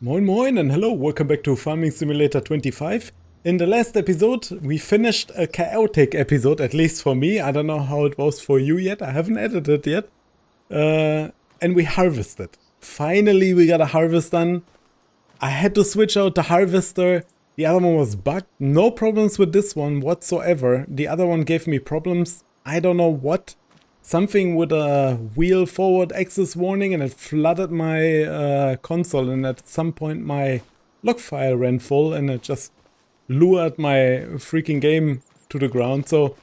Moin moin and hello, welcome back to Farming Simulator 25. In the last episode, we finished a chaotic episode, at least for me. I don't know how it was for you yet, I haven't edited yet. And we harvested. Finally, we got a harvest done. I had to switch out the harvester. The other one was bugged. No problems with this one whatsoever. The other one gave me problems. I don't know what. Something with a wheel forward axis warning, and it flooded my console, and at some point my log file ran full and it just lured my freaking game to the ground. So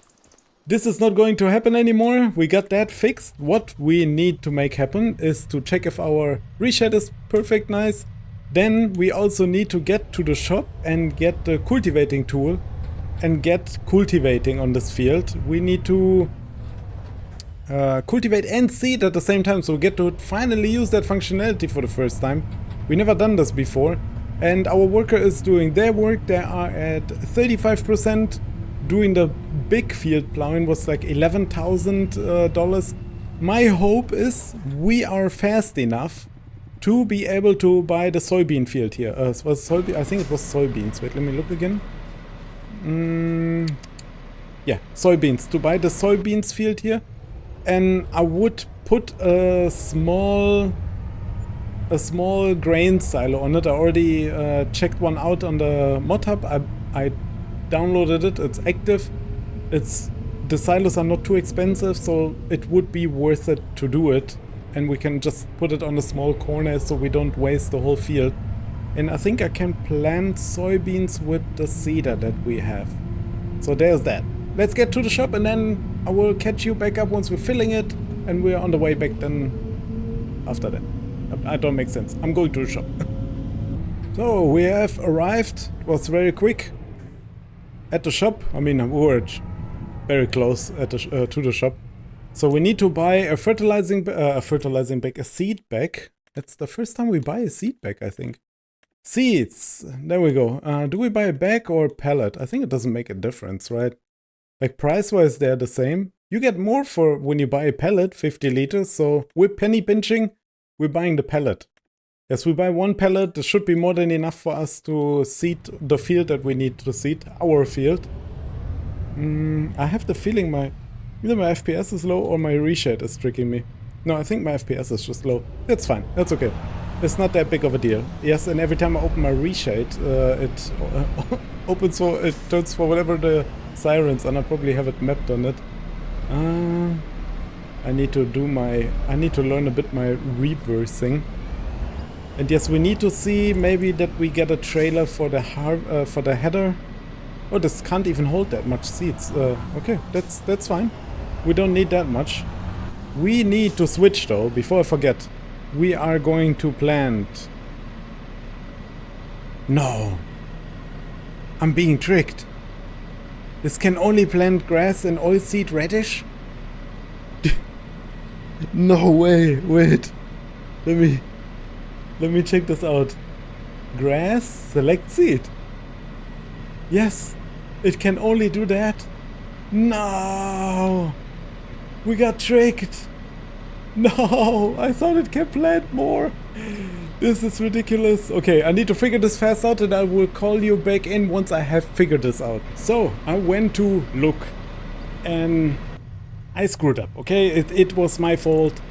this is not going to happen anymore. We got that fixed. What we need to make happen is to check if our reshed is perfect nice. Then we also need to get to the shop and get the cultivating tool and get cultivating on this field. We need to cultivate and seed at the same time, so we get to finally use that functionality for the first time. We never done this before, and our worker is doing their work. They are at 35%. Doing the big field plowing was like $11,000. My hope is we are fast enough to be able to buy the soybean field here. It was soybean, I think it was soybeans. Wait, let me look again. Yeah, soybeans. To buy the soybeans field here. And I would put a small grain silo on it. I already checked one out on the mod hub. I downloaded it. It's active. The silos are not too expensive, so it would be worth it to do it. And we can just put it on a small corner so we don't waste the whole field. And I think I can plant soybeans with the seeder that we have. So there's that. Let's get to the shop and then I will catch you back up once we're filling it and we're on the way back then after that. I don't make sense. I'm going to the shop. So we have arrived. It was very quick at the shop. I mean, we were very close at the, to the shop. So we need to buy a fertilizing bag, a seed bag. That's the first time we buy a seed bag, I think. Seeds. There we go. Do we buy a bag or a pallet? I think it doesn't make a difference, right? Like price-wise, they're the same. You get more for when you buy a pallet, 50 liters. So we're penny pinching. We're buying the pallet. Yes, we buy one pallet. This should be more than enough for us to seed the field that we need to seed, our field. I have the feeling either my FPS is low or my reshed is tricking me. No, I think my FPS is just low. That's fine. That's okay. It's not that big of a deal. Yes, and every time I open my reshed, it opens for, it turns for whatever the sirens, and I probably have it mapped on it. I need to learn a bit my reversing. And yes, we need to see maybe that we get a trailer for the header. Oh, this can't even hold that much seeds. Okay, that's fine. We don't need that much. We need to switch though, before I forget. We are going to plant. No. I'm being tricked. This can only plant grass and oilseed radish? No way, wait. Let me check this out. Grass, select seed. Yes, it can only do that. No. We got tricked. No, I thought it can plant more. This is ridiculous. Okay, I need to figure this fast out and I will call you back in once I have figured this out. So, I went to look and I screwed up, okay? It was my fault.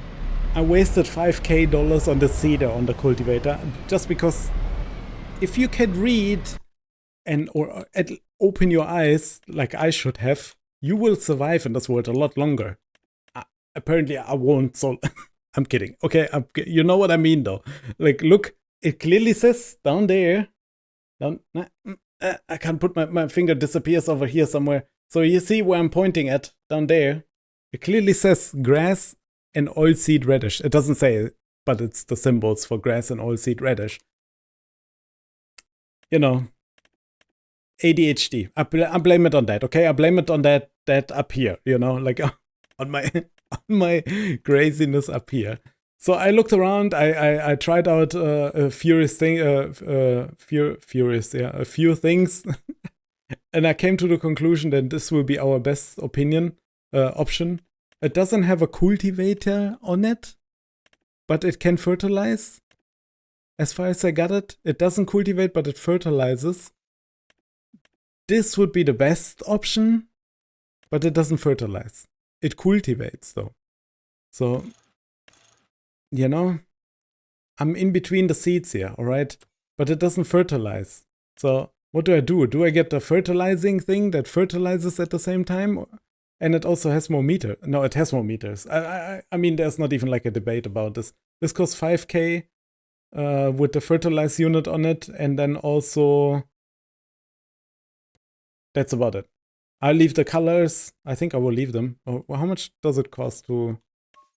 I wasted $5,000 on the seeder, on the cultivator, just because if you can read or open your eyes like I should have, you will survive in this world a lot longer. Apparently I won't, so I'm kidding. Okay, you know what I mean though. Like, look, it clearly says down there. I can't put my finger, disappears over here somewhere. So you see where I'm pointing at, down there. It clearly says grass and oilseed radish. It doesn't say it, but it's the symbols for grass and oilseed radish. You know, ADHD. I blame it on that, okay? I blame it on that up here, you know, like on my craziness up here. So I looked around, I tried out a few things, and I came to the conclusion that this will be our best option. It doesn't have a cultivator on it, but it can fertilize. as far as I got it. It doesn't cultivate, but it fertilizes. This would be the best option, but it doesn't fertilize. It cultivates though. So, you know, I'm in between the seeds here, alright? But it doesn't fertilize. So what do? Do I get the fertilizing thing that fertilizes at the same time? And it also has more meter. No, it has more meters. I mean, there's not even like a debate about this. This costs 5K with the fertilize unit on it. And then also, that's about it. I'll leave the colors. I think I will leave them. Oh, how much does it cost to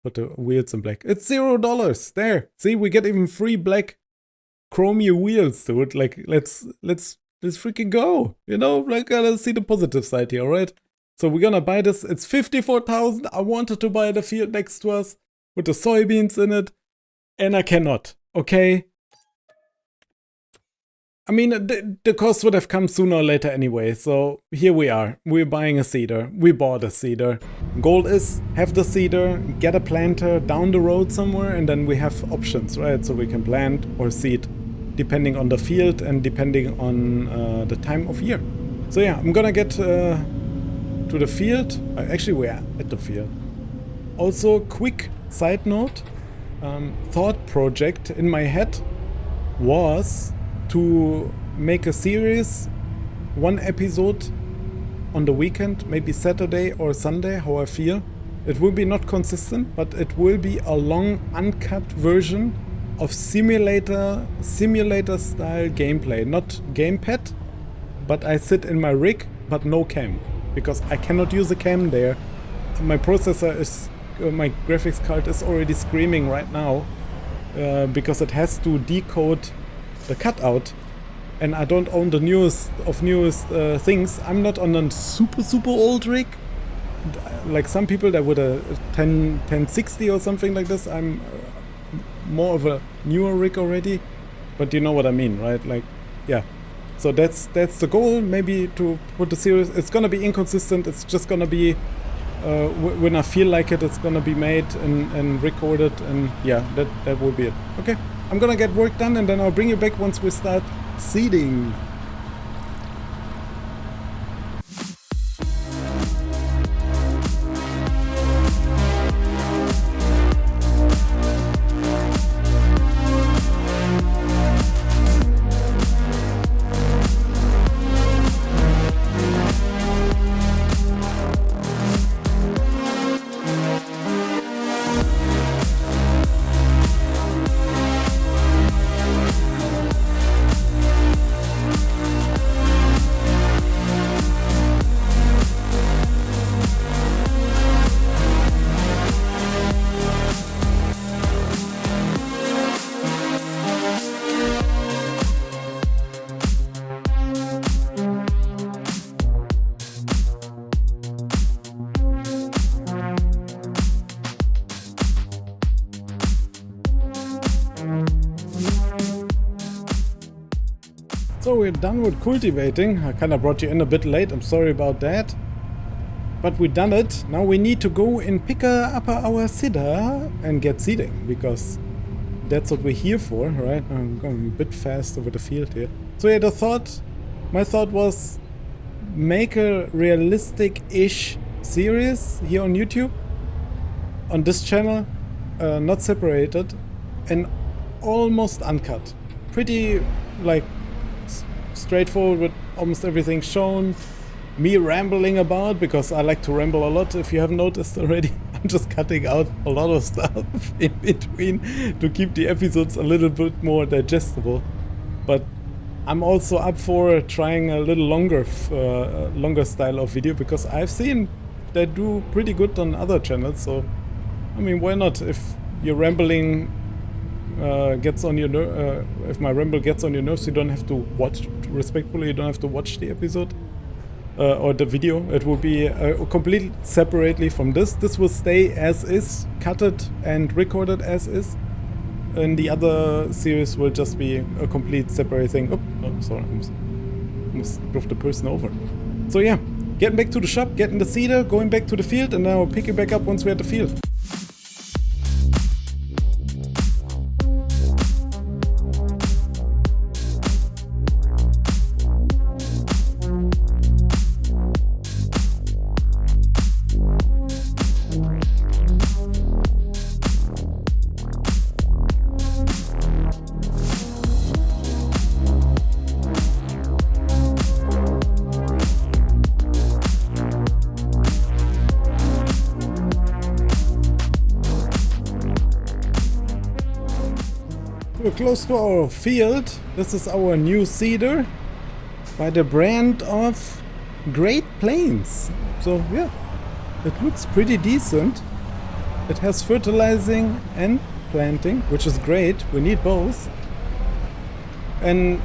put the wheels in black? It's $0. There. See, we get even free black chromey wheels, dude. Like, let's freaking go. You know, like, let's see the positive side here, alright? So we're gonna buy this. It's 54,000. I wanted to buy the field next to us with the soybeans in it, and I cannot. Okay. I mean, the cost would have come sooner or later anyway, so here we are. We're buying a seeder. We bought a seeder. Goal is have the seeder, get a planter down the road somewhere, and then we have options, right? So we can plant or seed, depending on the field and depending on the time of year. So yeah, I'm gonna get to the field. Actually, we are at the field. Also, quick side note, thought project in my head was to make a series, one episode on the weekend, maybe Saturday or Sunday, how I feel. It will be not consistent, but it will be a long uncut version of simulator style gameplay. Not gamepad, but I sit in my rig, but no cam, because I cannot use a cam there. My processor is, my graphics card is already screaming right now, because it has to decode the cutout, and I don't own the newest things. I'm not on a super old rig like some people that would a 1060 or something like this. I'm more of a newer rig already, but you know what I mean, right? Like, yeah. So that's the goal, maybe to put the series. It's gonna be inconsistent. It's just gonna be when I feel like it, it's gonna be made and recorded, and yeah, that will be it. Okay. I'm gonna get work done and then I'll bring you back once we start seeding. So we're done with cultivating. I kind of brought you in a bit late, I'm sorry about that. But we done it. Now we need to go and pick up our seeder and get seeding, because that's what we're here for, right? I'm going a bit fast over the field here. So yeah, my thought was make a realistic-ish series here on YouTube, on this channel, not separated, and almost uncut. Pretty, like, straightforward with almost everything shown. Me rambling about, because I like to ramble a lot, if you haven't noticed already. I'm just cutting out a lot of stuff in between to keep the episodes a little bit more digestible. But I'm also up for trying a little longer style of video, because I've seen they do pretty good on other channels. So, I mean, why not? If your rambling gets on your if my ramble gets on your nerves, you don't have to watch, respectfully, you don't have to watch the episode or the video. It will be completely separately from this. This will stay as is, cut it and recorded as is, and the other series will just be a complete separate thing. Oh, sorry, I almost drove the person over. So yeah, getting back to the shop, getting the seeder, going back to the field, and then I'll pick you back up once we're at the field. close to our field. This is our new seeder by the brand of Great Plains. So yeah, it looks pretty decent. It has fertilizing and planting, which is great. We need both. And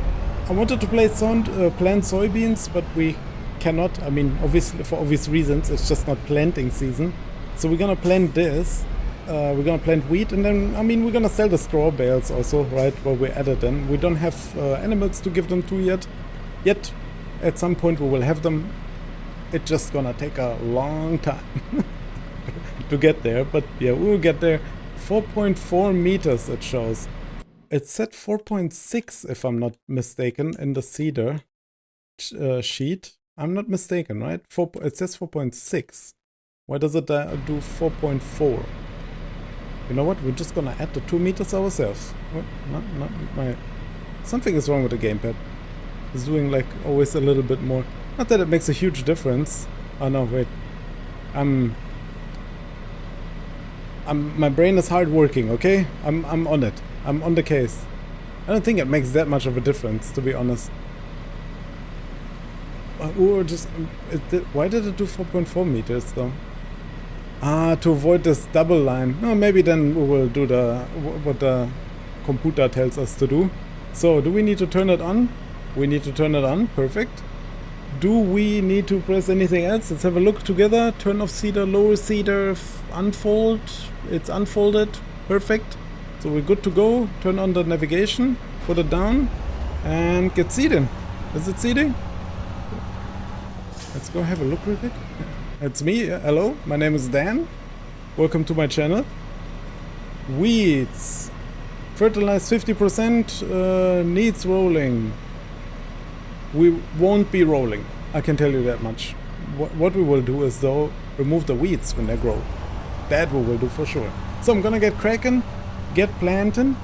I wanted to plant soybeans, but we cannot. I mean, obviously for obvious reasons, it's just not planting season. So we're gonna plant this. We're gonna plant wheat, and then, I mean, we're gonna sell the straw bales also, right, while we added them. We don't have animals to give them to yet. Yet, at some point we will have them. It's just gonna take a long time to get there, but yeah, we will get there. 4.4 meters it shows. It said 4.6 if I'm not mistaken in the seeder sheet. I'm not mistaken, right? It says 4.6. Why does it do 4.4? You know what? We're just gonna add the 2 meters ourselves. What? Not my... Something is wrong with the gamepad. It's doing like always a little bit more. Not that it makes a huge difference. Oh no, wait. My brain is hard working, okay? I'm on it. I'm on the case. I don't think it makes that much of a difference, to be honest. Or just... why did it do 4.4 meters though? Ah, to avoid this double line. No, maybe then we will do what the computer tells us to do. So, do we need to turn it on? We need to turn it on. Perfect. Do we need to press anything else? Let's have a look together. Turn off seeder, lower seeder, unfold. It's unfolded. Perfect. So we're good to go. Turn on the navigation. Put it down. And get seeding. Is it seeding? Let's go have a look real quick. It's me. Hello. My name is Dan. Welcome to my channel. Weeds. Fertilize 50%. Needs rolling. We won't be rolling. I can tell you that much. What we will do is, though, remove the weeds when they grow. That we will do for sure. So I'm gonna get cracking. Get planting.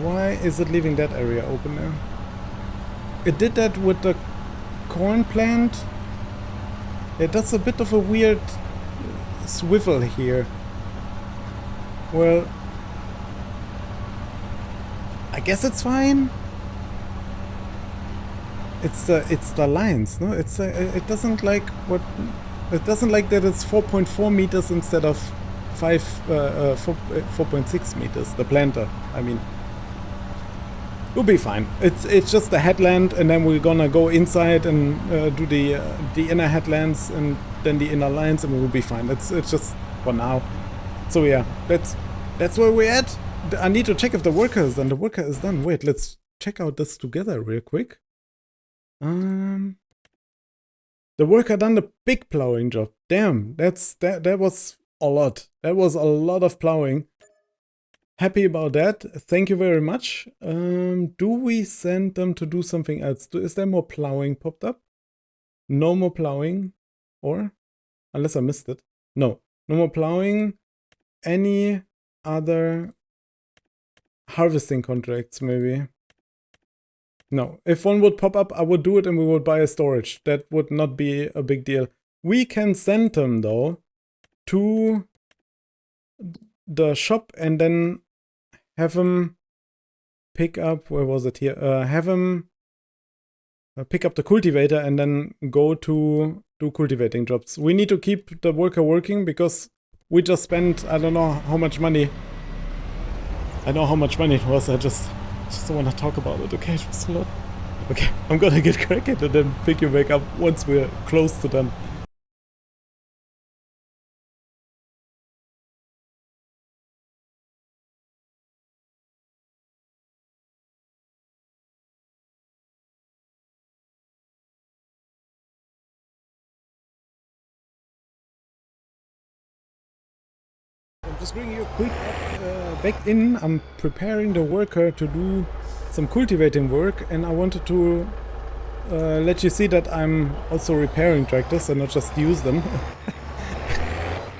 Why is it leaving that area open now? It did that with the corn plant. It does a bit of a weird swivel here. Well, I guess it's fine. It's the lines, no? It doesn't like what... It doesn't like that it's 4.4 meters instead of 4.6 meters. The planter, I mean. We'll be fine. It's just the headland, and then we're gonna go inside and do the inner headlands and then the inner lines, and we'll be fine. It's just for now. So yeah, that's where we're at. I need to check if the worker is done. The worker is done. Wait, let's check out this together real quick. The worker done the big plowing job. Damn, that was a lot. That was a lot of plowing. Happy about that. Thank you very much. Do we send them to do something else? Is there more plowing popped up? No more plowing? Or? Unless I missed it. No. No more plowing. Any other harvesting contracts, maybe? No. If one would pop up, I would do it and we would buy a storage. That would not be a big deal. We can send them, though, to the shop and then have them pick up, where was it here? Have them pick up the cultivator and then go to do cultivating jobs. We need to keep the worker working because we just spent, I don't know how much money. I know how much money it was, I just don't want to talk about it, okay? It was a lot. Okay, I'm gonna get cracking and then pick you back up once we're close to them. I'm just bringing you a quick back in. I'm preparing the worker to do some cultivating work, and I wanted to let you see that I'm also repairing tractors and not just use them.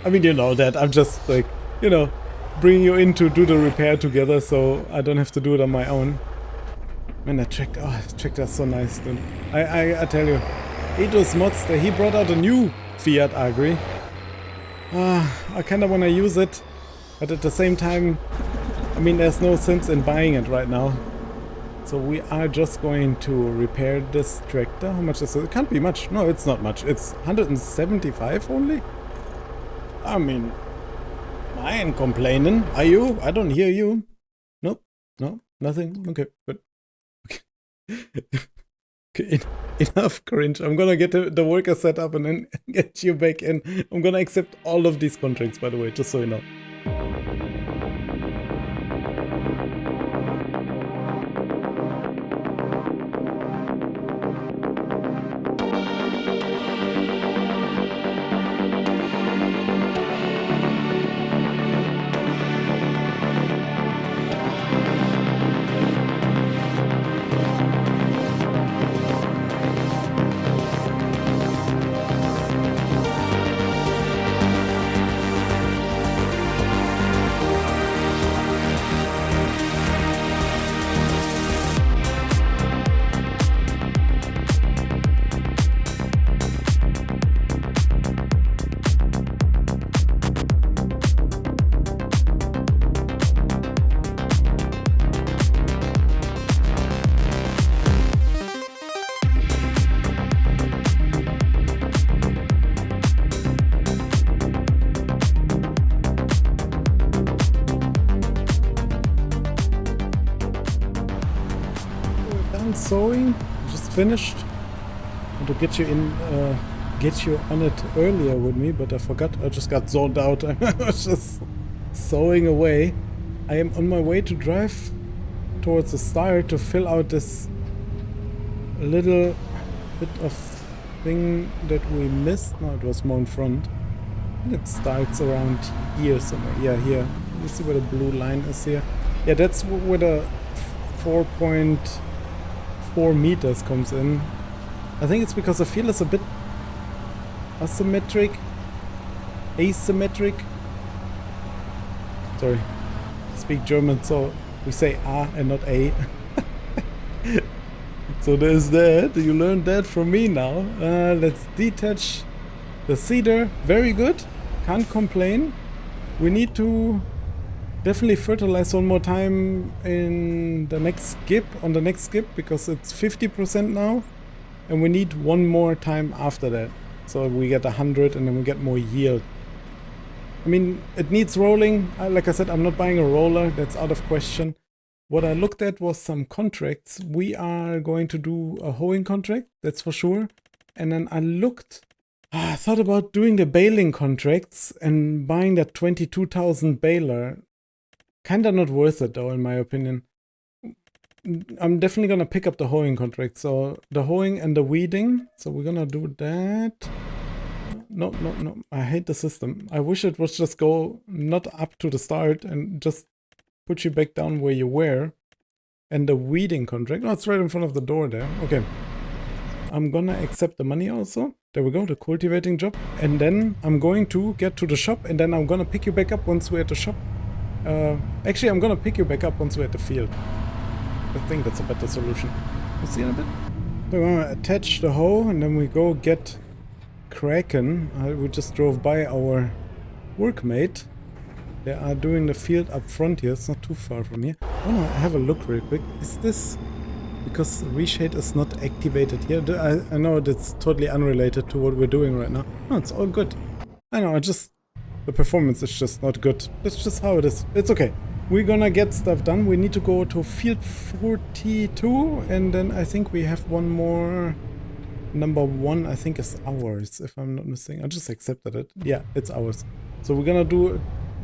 I mean, you know that. I'm just like, you know, bringing you in to do the repair together so I don't have to do it on my own. Man, that tractor's so nice, dude. I tell you, Eidos Mods, he brought out a new Fiat Agri. I kinda wanna use it, but at the same time, I mean, there's no sense in buying it right now. So we are just going to repair this tractor. How much is it? It can't be much. No, it's not much. It's 175 only? I mean, I ain't complaining. Are you? I don't hear you. Nope. No, nothing. Okay, good. Okay, enough cringe. I'm gonna get the worker set up and then get you back in. I'm gonna accept all of these contracts, by the way, just so you know. Sewing, just finished. And to get you in, get you on it earlier with me, but I forgot. I just got zoned out. I was just sewing away. I am on my way to drive towards the start to fill out this little bit of thing that we missed. No, it was more in front. And it starts around here somewhere. Yeah, here. You see where the blue line is here? Yeah, that's where the 4.4 meters comes in. I think it's because the field is a bit asymmetric. Sorry, I speak German, so we say A and not A. So there's that. You learned that from me now. Let's detach the cedar. Very good. Can't complain. We need to definitely fertilize one more time in the next skip, because it's 50% now, and we need one more time after that, so we get 100 and then we get more yield. I mean, it needs rolling. Like I said, I'm not buying a roller, that's out of question. What I looked at was some contracts. We are going to do a hoeing contract, that's for sure. And then I thought about doing the baling contracts and buying that 22,000 baler. Kinda not worth it though, in my opinion. I'm definitely gonna pick up the hoeing contract. So the hoeing and the weeding. So we're gonna do that. No. I hate the system. I wish it was just go not up to the start and just put you back down where you were. And the weeding contract. Oh, it's right in front of the door there. Okay. I'm gonna accept the money also. There we go, the cultivating job. And then I'm going to get to the shop, and then I'm gonna pick you back up once we're at the shop. Actually, I'm gonna pick you back up once we're at the field. I think that's a better solution. We'll see in a bit. So we're gonna attach the hoe, and then we go get Kraken. We just drove by our workmate. They are doing the field up front here. It's not too far from here. I wanna have a look real quick. Is this because reshade is not activated here? I know that's totally unrelated to what we're doing right now. No, it's all good. I know, the performance is just not good. That's just how it is. It's okay. We're gonna get stuff done. We need to go to field 42, and then I think we have one more. Number 1, I think, is ours, if I'm not mistaken. I just accepted it. Yeah, it's ours. So we're gonna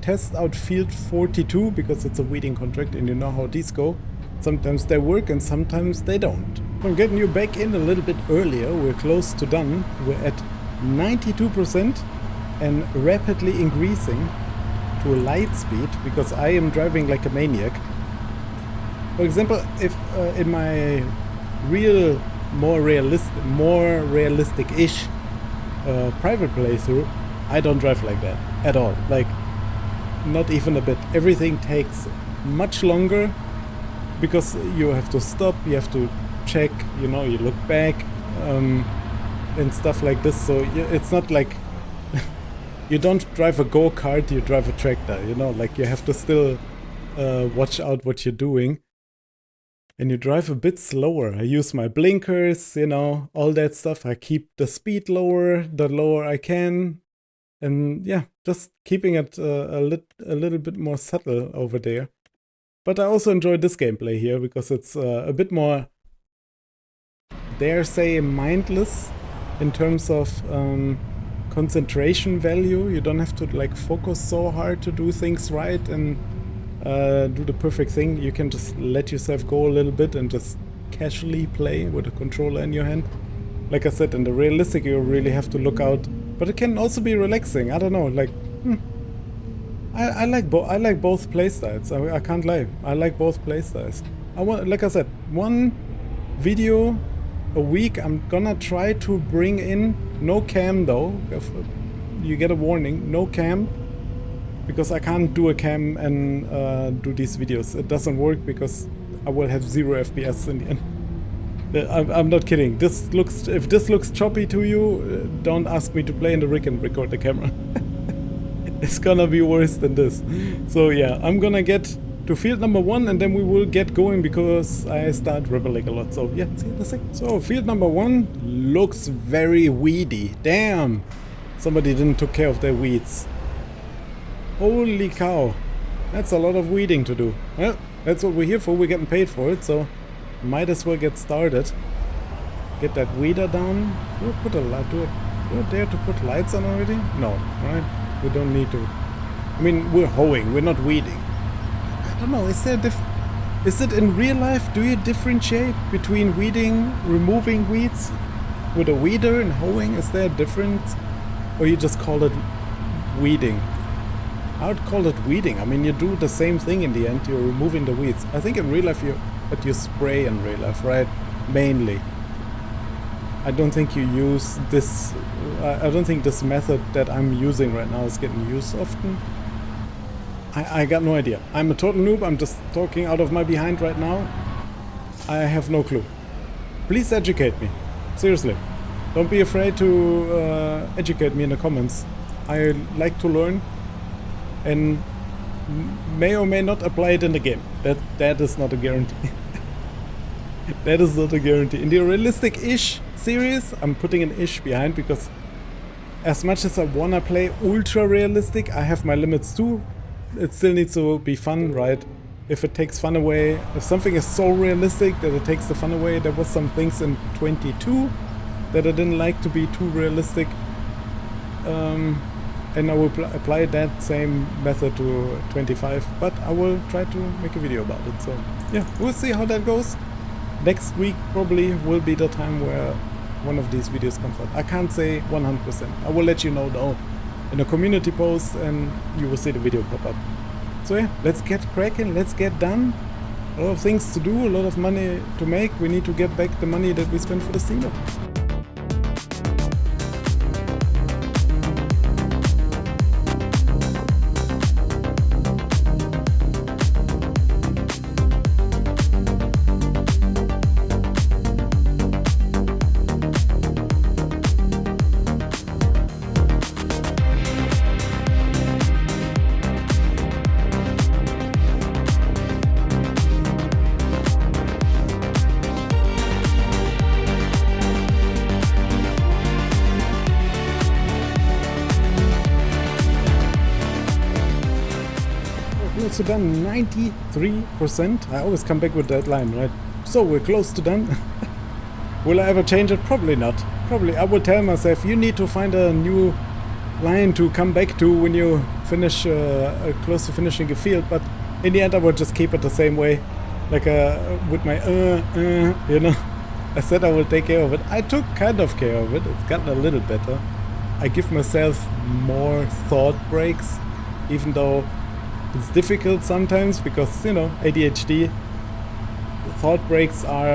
test out field 42, because it's a weeding contract, and you know how these go. Sometimes they work and sometimes they don't. I'm getting you back in a little bit earlier. We're close to done. We're at 92%. And rapidly increasing to a light speed, because I am driving like a maniac. For example, if in my more realistic-ish private playthrough, I don't drive like that at all. Like, not even a bit. Everything takes much longer because you have to stop, you have to check, you know, you look back and stuff like this. So it's not like you don't drive a go-kart, you drive a tractor, you know, like you have to still watch out what you're doing. And you drive a bit slower. I use my blinkers, you know, all that stuff. I keep the speed lower, the lower I can. And yeah, just keeping it a little bit more subtle over there. But I also enjoy this gameplay here because it's a bit more, dare say, mindless in terms of concentration value. You don't have to like focus so hard to do things right and do the perfect thing. You can just let yourself go a little bit and just casually play with a controller in your hand. Like I said, in the realistic you really have to look out, but it can also be relaxing. I don't know, like I like both playstyles. I can't lie. I like both playstyles. Like I said, one video a week. I'm gonna try to bring in no cam though. You get a warning, no cam. Because I can't do a cam and do these videos. It doesn't work because I will have 0 FPS in the end. I'm not kidding. If this looks choppy to you, don't ask me to play in the rig and record the camera. It's gonna be worse than this. So yeah, I'm gonna get to field number 1 and then we will get going because I start rebelling a lot. So yeah, see you in a sec. So field number 1 looks very weedy. Damn! Somebody didn't take care of their weeds. Holy cow, that's a lot of weeding to do. Well, that's what we're here for, we're getting paid for it, so might as well get started. Get that weeder down. Do I dare to put lights on already? No, right? We don't need to. I mean, we're hoeing, we're not weeding. I don't know, is it in real life, do you differentiate between weeding, removing weeds with a weeder and hoeing? Is there a difference? Or you just call it weeding? I would call it weeding. I mean, you do the same thing in the end. You're removing the weeds. I think in real life you spray in real life, right? Mainly. I don't think you use this. I don't think this method that I'm using right now is getting used often. I got no idea. I'm a total noob. I'm just talking out of my behind right now. I have no clue. Please educate me. Seriously. Don't be afraid to educate me in the comments. I like to learn. And may or may not apply it in the game. That is not a guarantee. That is not a guarantee. In the realistic-ish series, I'm putting an ish behind because as much as I wanna play ultra realistic, I have my limits too. It still needs to be fun, right? If it takes fun away, if something is so realistic that it takes the fun away, there was some things in 22 that I didn't like to be too realistic. And I will apply that same method to 25, but I will try to make a video about it. So yeah, we'll see how that goes. Next week probably will be the time where one of these videos comes out. I can't say 100%. I will let you know though in a community post and you will see the video pop up. So yeah, let's get cracking, let's get done. A lot of things to do, a lot of money to make. We need to get back the money that we spent for the steamer. So done 93%. I always come back with that line, right? So we're close to done. Will I ever change it? Probably not. Probably I will tell myself you need to find a new line to come back to when you finish close to finishing a field, but in the end I will just keep it the same way, like with my you know. I said I will take care of it. I took kind of care of it. It's gotten a little better. I give myself more thought breaks, even though it's difficult sometimes because, you know, ADHD. Thought breaks are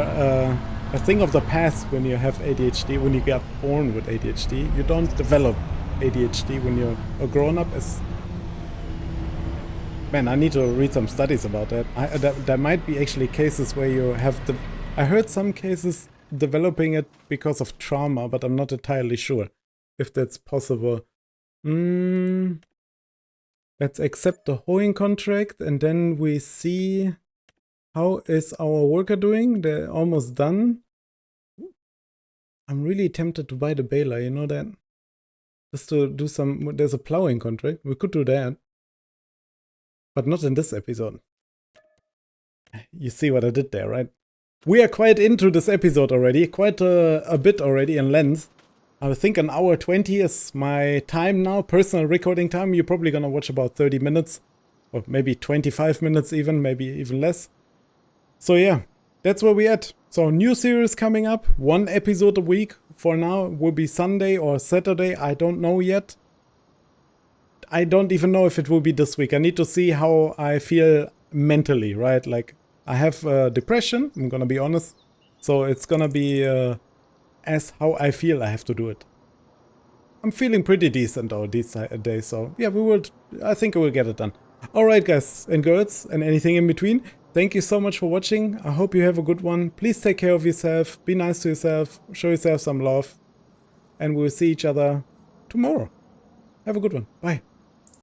a thing of the past when you have ADHD, when you get born with ADHD. You don't develop ADHD when you're a grown-up. Man, I need to read some studies about that. There might be actually cases where you have the... I heard some cases developing it because of trauma, but I'm not entirely sure if that's possible. Let's accept the hoeing contract, and then we see how is our worker doing. They're almost done. I'm really tempted to buy the baler, you know that? Just to do some, there's a plowing contract. We could do that. But not in this episode. You see what I did there, right? We are quite into this episode already, quite a bit already in length. I think an hour 20 is my time now, personal recording time. You're probably gonna watch about 30 minutes, or maybe 25 minutes even, maybe even less. So yeah, that's where we're at. So new series coming up, 1 episode a week. For now, will be Sunday or Saturday, I don't know yet. I don't even know if it will be this week. I need to see how I feel mentally, right? Like, I have depression, I'm gonna be honest. So it's gonna be as how I feel I have to do it. I'm feeling pretty decent though these days, so yeah, I think we will get it done. Alright guys and girls and anything in between, thank you so much for watching. I hope you have a good one. Please take care of yourself, be nice to yourself, show yourself some love, and we'll see each other tomorrow. Have a good one. Bye.